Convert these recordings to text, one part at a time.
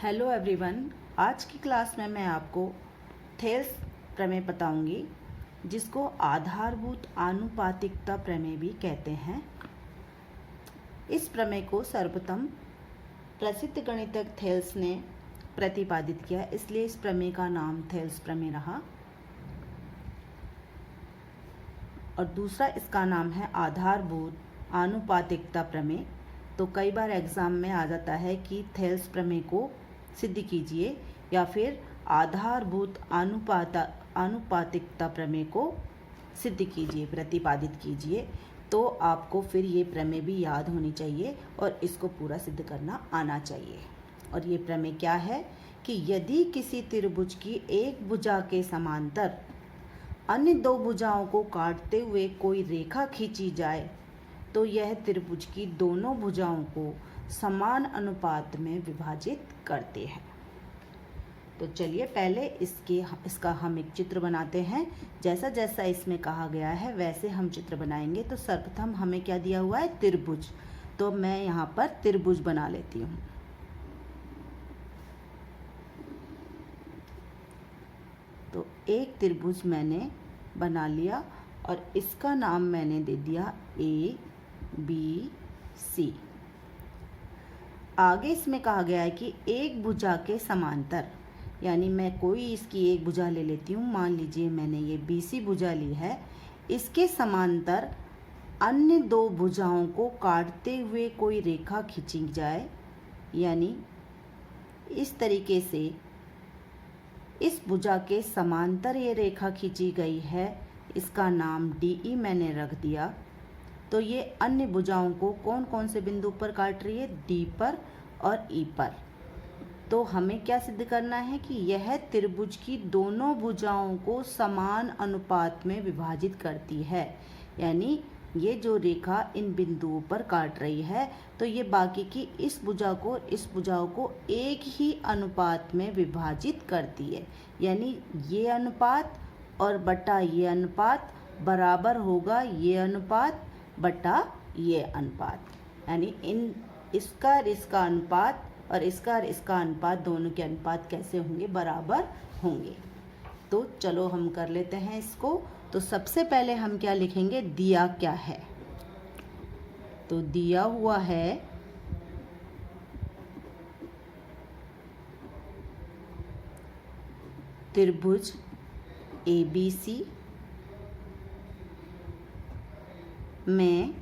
Hello everyone. आज की class में मैं आपको थेल्स प्रमेय बताऊंगी, जिसको आधारभूत आनुपातिकता प्रमेय भी कहते हैं। इस प्रमेय को सर्वप्रथम प्रसिद्ध गणितज्ञ थेल्स ने प्रतिपादित किया, इसलिए इस प्रमेय का नाम थेल्स प्रमेय रहा। और दूसरा इसका नाम है आधारभूत आनुपातिकता प्रमेय। तो कई बार एग्ज़ाम में आ जाता है कि थेल्स प्रमेय को सिद्ध कीजिए या फिर आधारभूत आनुपातिकता प्रमेय को सिद्ध कीजिए, प्रतिपादित कीजिए। तो आपको फिर ये प्रमेय भी याद होनी चाहिए और इसको पूरा सिद्ध करना आना चाहिए। और ये प्रमेय क्या है कि यदि किसी त्रिभुज की एक भुजा के समांतर अन्य दो भुजाओं को काटते हुए कोई रेखा खींची जाए तो यह त्रिभुज की दोनों भुजाओं को समान अनुपात में विभाजित करते हैं। तो चलिए पहले इसका हम एक चित्र बनाते हैं। जैसा जैसा इसमें कहा गया है वैसे हम चित्र बनाएंगे। तो सर्वप्रथम हमें क्या दिया हुआ है? त्रिभुज। तो मैं यहाँ पर त्रिभुज बना लेती हूँ। तो एक त्रिभुज मैंने बना लिया और इसका नाम मैंने दे दिया ABC। आगे इसमें कहा गया है कि एक भुजा के समांतर, यानी मैं कोई इसकी एक भुजा ले लेती हूँ। मान लीजिए मैंने ये BC भुजा ली है। इसके समांतर अन्य दो भुजाओं को काटते हुए कोई रेखा खींची जाए, यानी इस तरीके से इस भुजा के समांतर ये रेखा खींची गई है। इसका नाम DE मैंने रख दिया। तो ये अन्य भुजाओं को कौन कौन से बिंदु पर काट रही है? D पर और E पर। तो हमें क्या सिद्ध करना है कि यह त्रिभुज की दोनों भुजाओं को समान अनुपात में विभाजित करती है। यानी ये जो रेखा इन बिंदुओं पर काट रही है तो ये बाकी की इस भुजाओं को एक ही अनुपात में विभाजित करती है। यानी ये अनुपात और बटा ये अनुपात बराबर होगा ये अनुपात बटा ये अनुपात। यानी इसका अनुपात और इसका अनुपात, दोनों के अनुपात कैसे होंगे? बराबर होंगे। तो चलो हम कर लेते हैं इसको। तो सबसे पहले हम क्या लिखेंगे? दिया क्या है? तो दिया हुआ है त्रिभुज ABC में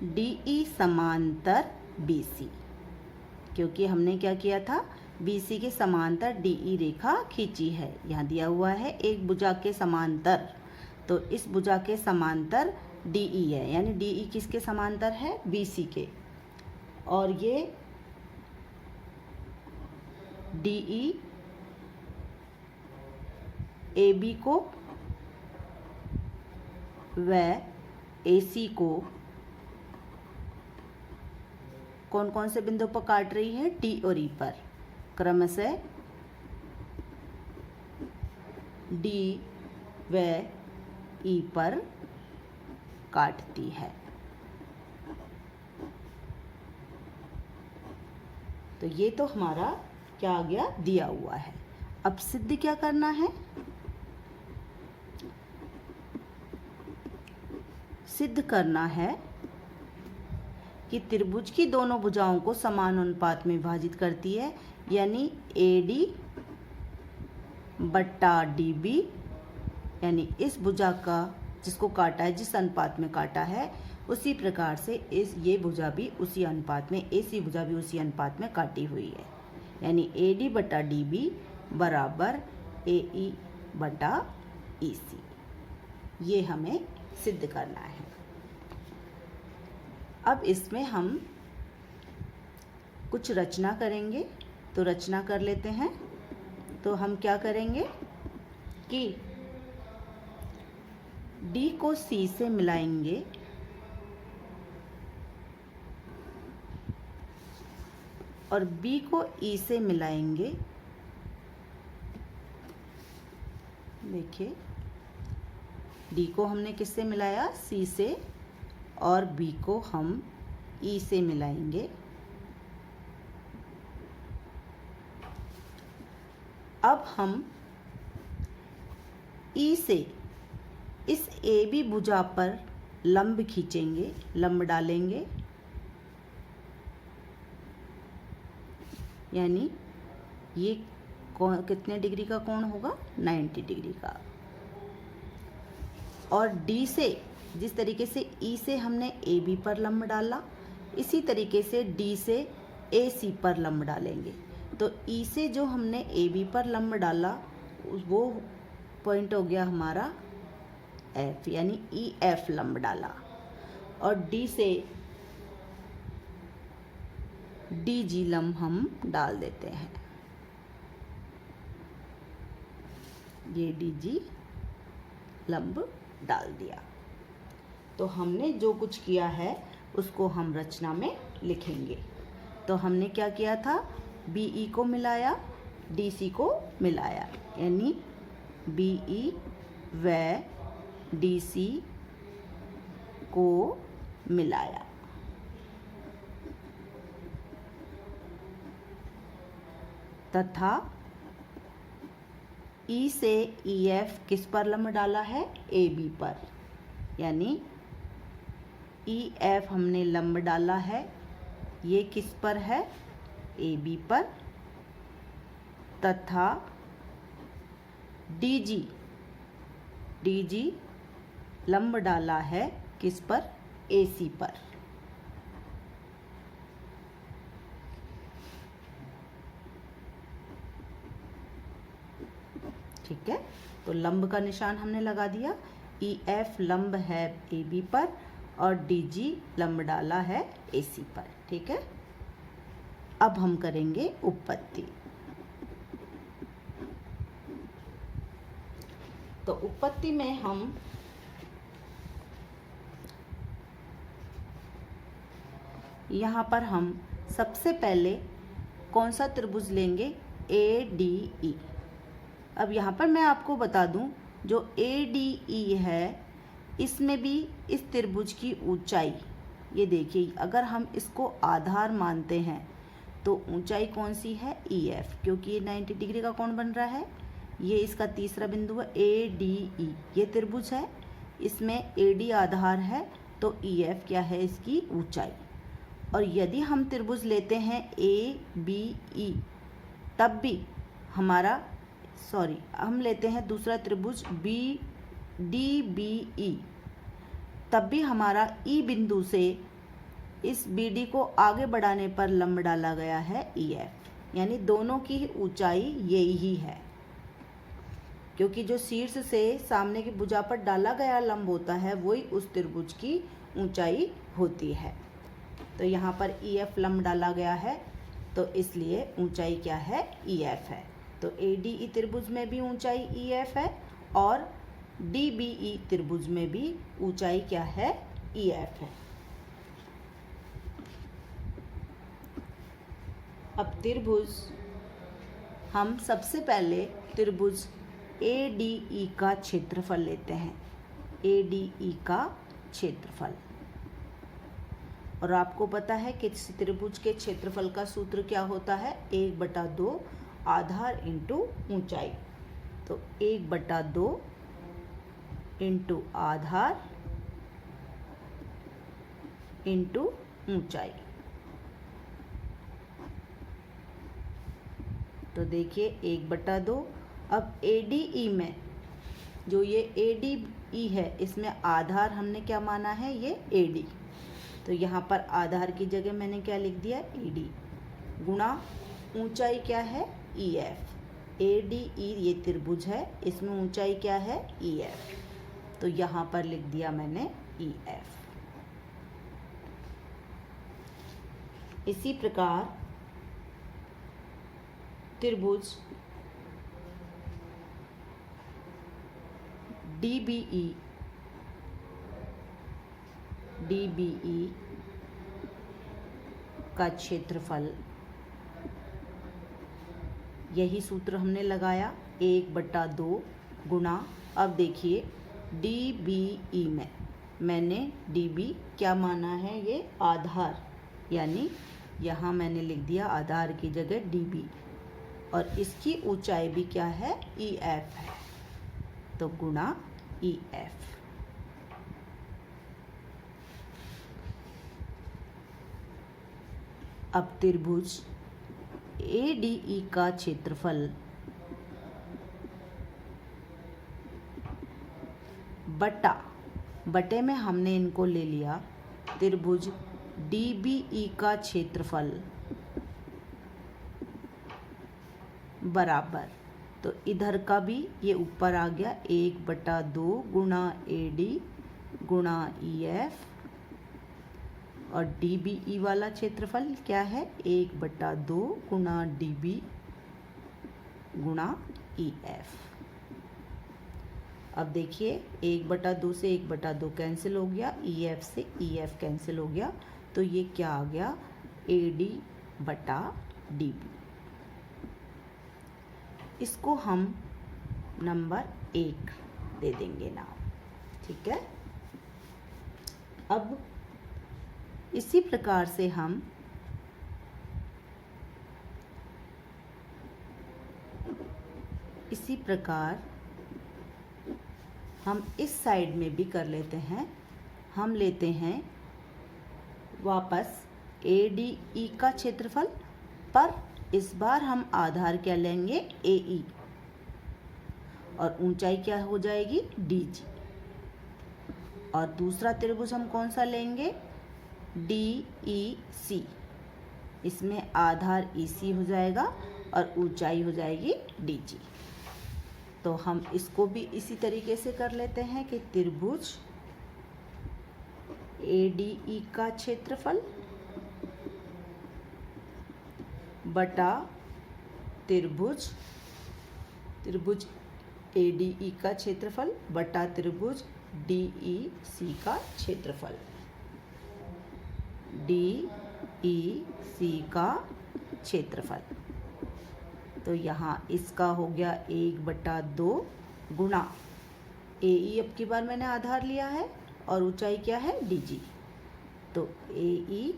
DE समांतर BC। क्योंकि हमने क्या किया था? BC के समांतर DE रेखा खींची है। यहाँ दिया हुआ है एक भुजा के समांतर, तो इस भुजा के समांतर DE है। यानी DE किसके समांतर है? BC के। और ये DE AB को व AC को कौन कौन से बिंदु पर काट रही है? D और E पर। क्रमशः D व E पर काटती है। तो ये तो हमारा क्या आ गया? दिया हुआ है। अब सिद्ध क्या करना है? सिद्ध करना है कि त्रिभुज की दोनों भुजाओं को समान अनुपात में विभाजित करती है। यानी AD बट्टा DB, यानी इस भुजा का जिसको काटा है, जिस अनुपात में काटा है, उसी प्रकार से ये भुजा भी उसी अनुपात में, AC भुजा भी उसी अनुपात में काटी हुई है। यानी AD बटा DB बराबर AE बटा EC। ये हमें सिद्ध करना है। अब इसमें हम कुछ रचना करेंगे। तो रचना कर लेते हैं। तो हम क्या करेंगे कि D को C से मिलाएंगे और B को E से मिलाएंगे। देखिए D को हमने किससे मिलाया? C से। और B को हम E से मिलाएंगे। अब हम ई से इस ए बी भुजा पर लंब खींचेंगे, लंब डालेंगे, यानी ये कितने डिग्री का कोण होगा? 90 डिग्री का। और डी से जिस तरीके से ई से हमने ए बी पर लंब डाला, इसी तरीके से डी से ए सी पर लंब डालेंगे। तो ई से जो हमने ए बी पर लंब डाला वो पॉइंट हो गया हमारा एफ, यानी ई एफ लंब डाला। और डी से डी जी लंब हम डाल देते हैं, ये डी जी लंब डाल दिया। तो हमने जो कुछ किया है उसको हम रचना में लिखेंगे। तो हमने क्या किया था? बीई को मिलाया, डीसी को मिलाया, यानी बीई व डीसी को मिलाया। तथा ई से ई एफ किस पर लंब डाला है? ए बी पर, यानी ई एफ हमने लंब डाला है, ये किस पर है? ए बी पर। तथा डी जी लंब डाला है किस पर? ए सी पर। ठीक है, तो लंब का निशान हमने लगा दिया। ई एफ लंब है ए बी पर और डी जी लंब डाला है ए सी पर। ठीक है, अब हम करेंगे उपपत्ति। तो उपपत्ति में हम यहाँ पर हम सबसे पहले कौन सा त्रिभुज लेंगे? A D E. अब यहाँ पर मैं आपको बता दूं, जो ए डी ई है इसमें भी इस त्रिभुज की ऊंचाई, ये देखिए, अगर हम इसको आधार मानते हैं तो ऊंचाई कौन सी है? ई एफ, क्योंकि ये 90 डिग्री का कोण बन रहा है। ये इसका तीसरा बिंदु है ए डी ई, ये त्रिभुज है, इसमें ए डी आधार है, तो ई एफ क्या है? इसकी ऊंचाई। और यदि हम त्रिभुज लेते हैं ए बी ई, तब भी हमारा हम लेते हैं दूसरा त्रिभुज बी डी बी ई, तब भी हमारा ई बिंदु से इस बी डी को आगे बढ़ाने पर लंब डाला गया है ई एफ, यानी दोनों की ऊंचाई यही ही है, क्योंकि जो शीर्ष से सामने की भुजा पर डाला गया लंब होता है वही उस त्रिभुज की ऊंचाई होती है। तो यहाँ पर ई एफ लंब डाला गया है, तो इसलिए ऊंचाई क्या है? ई एफ है। तो ए डी ई त्रिभुज में भी ऊंचाई ई एफ है और डी बी ई त्रिभुज में भी ऊंचाई क्या है? ई एफ है। अब त्रिभुज, हम सबसे पहले त्रिभुज ए डी ई का क्षेत्रफल लेते हैं, ए डी ई का क्षेत्रफल। और आपको पता है कि त्रिभुज के क्षेत्रफल का सूत्र क्या होता है? 1/2 आधार इंटू ऊंचाई। तो 1/2 इंटू आधार इंटू ऊंचाई। तो देखिए 1/2। अब ADE में जो ये ADE है, इसमें आधार हमने क्या माना है? ये AD। तो यहाँ पर आधार की जगह मैंने क्या लिख दिया? AD गुणा ऊंचाई क्या है? EF। ADE ये त्रिभुज है, इसमें ऊंचाई क्या है? EF। तो यहाँ पर लिख दिया मैंने EF। इसी प्रकार त्रिभुज DBE का क्षेत्रफल, यही सूत्र हमने लगाया 1/2 गुणा। अब देखिए DBE में मैंने DB क्या माना है? ये आधार, यानी यहाँ मैंने लिख दिया आधार की जगह DB। और इसकी ऊंचाई भी क्या है, EF है, तो गुणा EF। अब त्रिभुज ADE का क्षेत्रफल बटे में हमने इनको ले लिया त्रिभुज DBE का क्षेत्रफल बराबर, तो इधर का भी ये ऊपर आ गया 1/2 गुणा AD गुणा EF, और DBE वाला क्षेत्रफल क्या है, 1/2 गुणा DB गुणा EF। अब देखिए 1/2 से 1/2 कैंसिल हो गया, EF से EF कैंसिल हो गया, तो ये क्या आ गया, AD/DB। इसको हम नंबर 1 दे देंगे नाम, ठीक है। अब इसी प्रकार से हम इस साइड में भी कर लेते हैं। हम लेते हैं वापस ADE का क्षेत्रफल, पर इस बार हम आधार क्या लेंगे, AE, और ऊंचाई क्या हो जाएगी, DG। और दूसरा त्रिभुज हम कौन सा लेंगे, DEC। इसमें आधार EC हो जाएगा और ऊंचाई हो जाएगी DG। तो हम इसको भी इसी तरीके से कर लेते हैं कि त्रिभुज ADE का क्षेत्रफल बटा त्रिभुज ADE का क्षेत्रफल बटा त्रिभुज DEC का क्षेत्रफल, DEC का क्षेत्रफल। तो यहाँ इसका हो गया 1/2 गुणा AE, अब की बार मैंने आधार लिया है, और ऊंचाई क्या है, DG, तो AE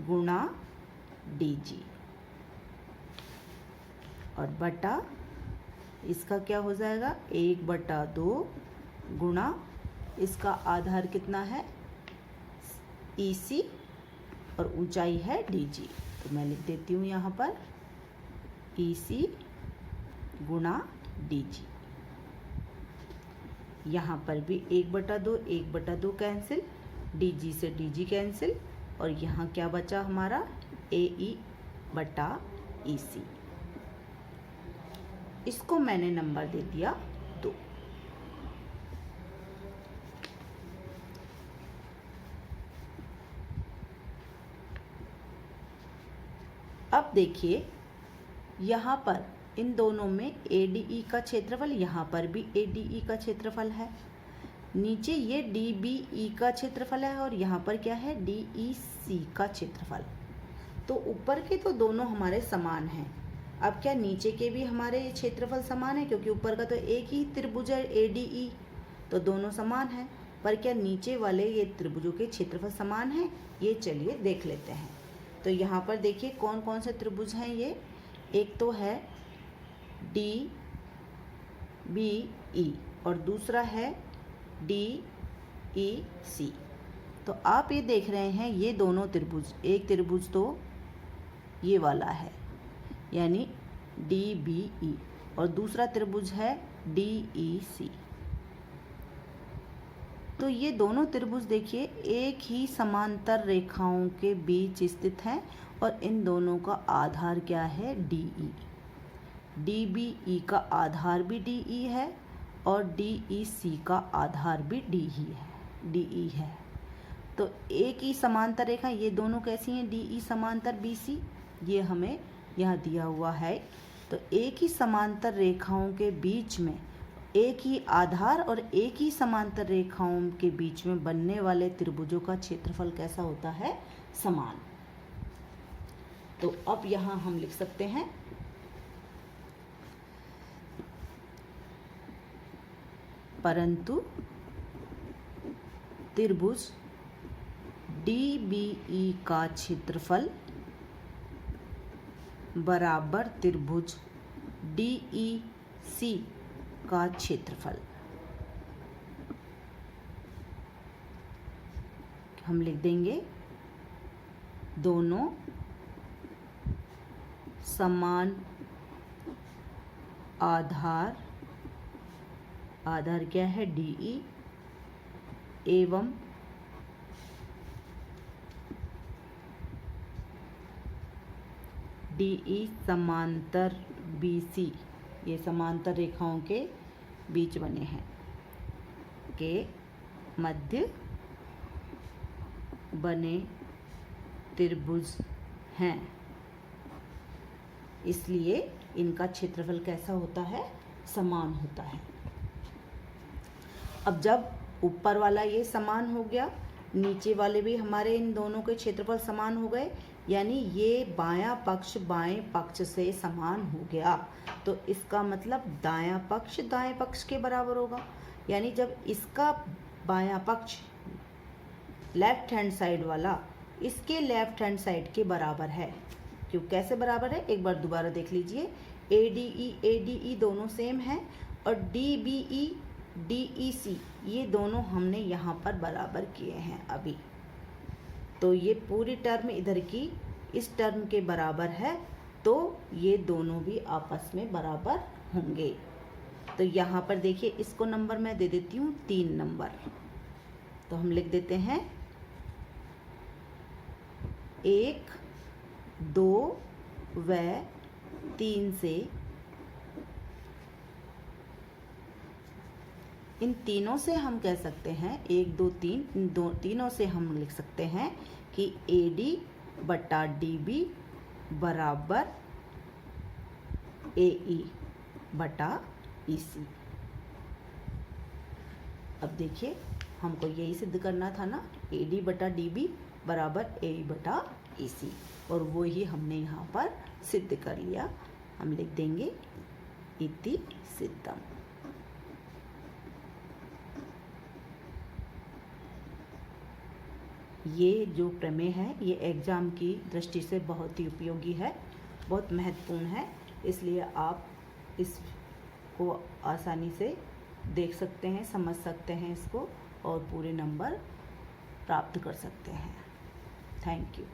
गुणा DG, और बटा इसका क्या हो जाएगा, 1/2 गुणा इसका आधार कितना है, EC, और ऊंचाई है DG, तो मैं लिख देती हूँ यहाँ पर EC गुणा DG। यहाँ पर भी 1/2 कैंसिल, DG से DG कैंसिल, और यहाँ क्या बचा हमारा, AE बटा EC। इसको मैंने नंबर दे दिया 2। अब देखिए यहाँ पर इन दोनों में ADE का क्षेत्रफल, यहाँ पर भी ADE का क्षेत्रफल है, नीचे ये DBE का क्षेत्रफल है, और यहाँ पर क्या है, DEC का क्षेत्रफल। तो ऊपर के तो दोनों हमारे समान हैं। अब क्या नीचे के भी हमारे क्षेत्रफल समान है, क्योंकि ऊपर का तो एक ही त्रिभुज है ADE, तो दोनों समान हैं। पर क्या नीचे वाले ये त्रिभुजों के क्षेत्रफल समान हैं, ये चलिए देख लेते हैं। तो यहाँ पर देखिए कौन कौन से त्रिभुज हैं ये, एक तो है DBE और दूसरा है DEC। तो आप ये देख रहे हैं ये दोनों त्रिभुज, एक त्रिभुज तो ये वाला है यानी DBE, और दूसरा त्रिभुज है DEC। तो ये दोनों त्रिभुज देखिए एक ही समांतर रेखाओं के बीच स्थित हैं, और इन दोनों का आधार क्या है, DE। DBE का आधार भी DE है और DEC का आधार भी DE है। तो एक ही समांतर रेखा, ये दोनों कैसी हैं, DE समांतर BC, ये हमें यहाँ दिया हुआ है। तो एक ही समांतर रेखाओं के बीच में एक ही आधार और एक ही समांतर रेखाओं के बीच में बनने वाले त्रिभुजों का क्षेत्रफल कैसा होता है, समान। तो अब यहाँ हम लिख सकते हैं परंतु त्रिभुज DBE का क्षेत्रफल बराबर त्रिभुज DEC का क्षेत्रफल। हम लिख देंगे दोनों समान आधार क्या है DE एवं DE समांतर BC, ये समांतर रेखाओं के बीच बने हैं, के मध्य बने त्रिभुज हैं, इसलिए इनका क्षेत्रफल कैसा होता है, समान होता है। अब जब ऊपर वाला ये समान हो गया, नीचे वाले भी हमारे इन दोनों के क्षेत्रफल समान हो गए, यानी ये बायां पक्ष बाएं पक्ष से समान हो गया, तो इसका मतलब दायां पक्ष दाएं पक्ष के बराबर होगा। यानी जब इसका बायां पक्ष लेफ्ट हैंड साइड वाला इसके लेफ्ट हैंड साइड के बराबर है, क्यों कैसे बराबर है एक बार दोबारा देख लीजिए। ADE दोनों सेम है और DBE DEC ये दोनों हमने यहाँ पर बराबर किए हैं अभी, तो ये पूरी टर्म इधर की इस टर्म के बराबर है, तो ये दोनों भी आपस में बराबर होंगे। तो यहाँ पर देखिए इसको नंबर मैं दे देती हूँ 3 नंबर, तो हम लिख देते हैं 1, 2 व 3 से इन तीनों से हम कह सकते हैं 1, 2, 3 इन तीनों से हम लिख सकते हैं कि AD बटा DB बराबर AE बटा EC। अब देखिए हमको यही सिद्ध करना था ना, AD बटा DB बराबर AE बटा EC, और वो ही हमने यहाँ पर सिद्ध कर लिया। हम लिख देंगे इति सिद्धम। ये जो प्रमेय है ये एग्ज़ाम की दृष्टि से बहुत ही उपयोगी है, बहुत महत्वपूर्ण है, इसलिए आप इसको आसानी से देख सकते हैं, समझ सकते हैं इसको, और पूरे नंबर प्राप्त कर सकते हैं। Thank you.